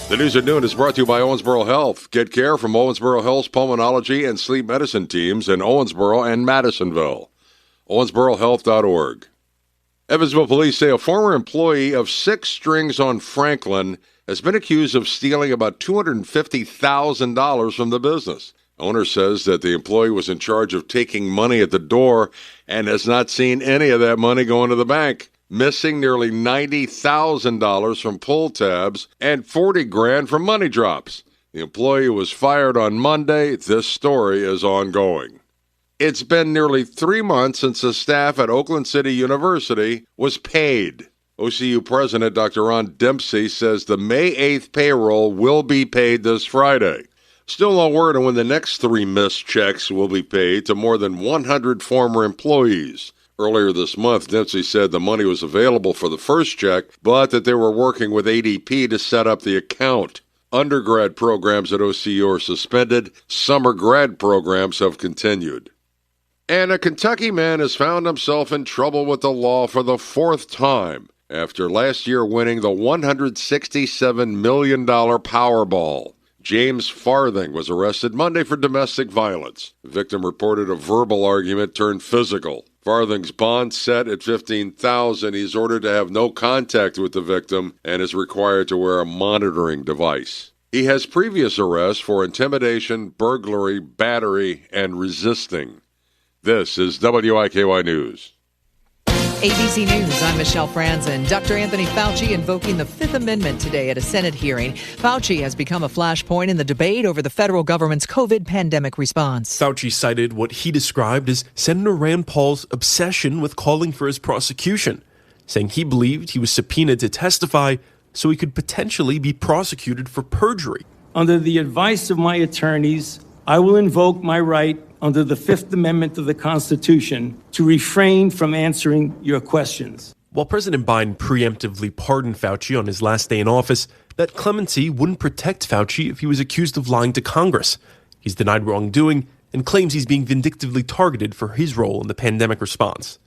The news at noon is brought to you by Owensboro Health. Get care from Owensboro Health's pulmonology and sleep medicine teams in Owensboro and Madisonville. OwensboroHealth.org. Evansville police say a former employee of Six Strings on Franklin has been accused of stealing about $250,000 from the business. Owner says that the employee was in charge of taking money at the door and has not seen any of that money go into the bank, missing nearly $90,000 from pull tabs and $40,000 from money drops. The employee was fired on Monday. This story is ongoing. It's been nearly 3 months since the staff at Oakland City University was paid. OCU President Dr. Ron Dempsey says the May 8th payroll will be paid this Friday. Still no word on when the next 3 missed checks will be paid to more than 100 former employees. Earlier this month, Dempsey said the money was available for the first check, but that they were working with ADP to set up the account. Undergrad programs at OCU are suspended. Summer grad programs have continued. And a Kentucky man has found himself in trouble with the law for the 4th time after last year winning the $167 million Powerball. James Farthing was arrested Monday for domestic violence. The victim reported a verbal argument turned physical. Farthing's bond set at $15,000. He's ordered to have no contact with the victim and is required to wear a monitoring device. He has previous arrests for intimidation, burglary, battery, and resisting. This is WIKY News. ABC News, I'm Michelle Franzen. Dr. Anthony Fauci invoking the Fifth Amendment today at a Senate hearing. Fauci has become a flashpoint in the debate over the federal government's COVID pandemic response. Fauci cited what he described as Senator Rand Paul's obsession with calling for his prosecution, saying he believed he was subpoenaed to testify so he could potentially be prosecuted for perjury. Under the advice of my attorneys, I will invoke my right under the Fifth Amendment of the Constitution to refrain from answering your questions. While President Biden preemptively pardoned Fauci on his last day in office, that clemency wouldn't protect Fauci if he was accused of lying to Congress. He's denied wrongdoing and claims he's being vindictively targeted for his role in the pandemic response.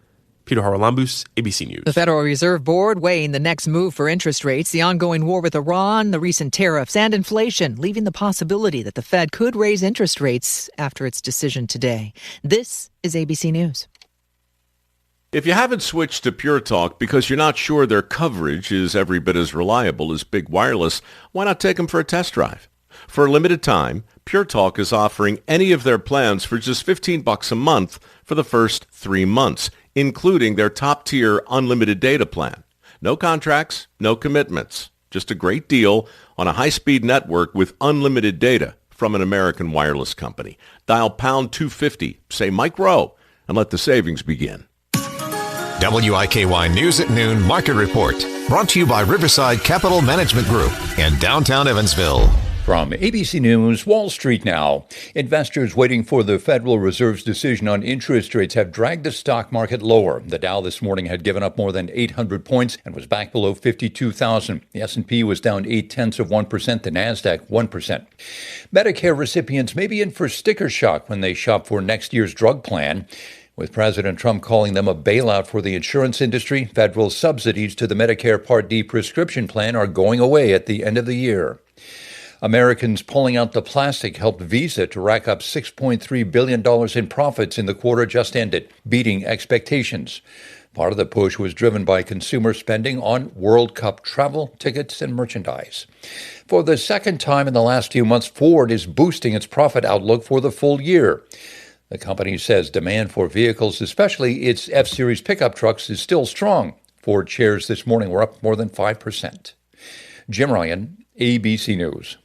Peter Haralambous, ABC News. The Federal Reserve Board weighing the next move for interest rates, the ongoing war with Iran, the recent tariffs, and inflation, leaving the possibility that the Fed could raise interest rates after its decision today. This is ABC News. If you haven't switched to Pure Talk because you're not sure their coverage is every bit as reliable as Big Wireless, why not take them for a test drive? For a limited time, Pure Talk is offering any of their plans for just $15 a month for the first 3 months, including their top-tier unlimited data plan. No contracts, no commitments. Just a great deal on a high-speed network with unlimited data from an American wireless company. Dial pound 250, say Mike Rowe, and let the savings begin. WIKY News at Noon Market Report. Brought to you by Riverside Capital Management Group in downtown Evansville. From ABC News, Wall Street now. Investors waiting for the Federal Reserve's decision on interest rates have dragged the stock market lower. The Dow this morning had given up more than 800 points and was back below 52,000. The S&P was down 0.8%, the Nasdaq 1%. Medicare recipients may be in for sticker shock when they shop for next year's drug plan. With President Trump calling them a bailout for the insurance industry, federal subsidies to the Medicare Part D prescription plan are going away at the end of the year. Americans pulling out the plastic helped Visa to rack up $6.3 billion in profits in the quarter just ended, beating expectations. Part of the push was driven by consumer spending on World Cup travel, tickets, and merchandise. For the second time in the last few months, Ford is boosting its profit outlook for the full year. The company says demand for vehicles, especially its F-Series pickup trucks, is still strong. Ford shares this morning were up more than 5%. Jim Ryan, ABC News.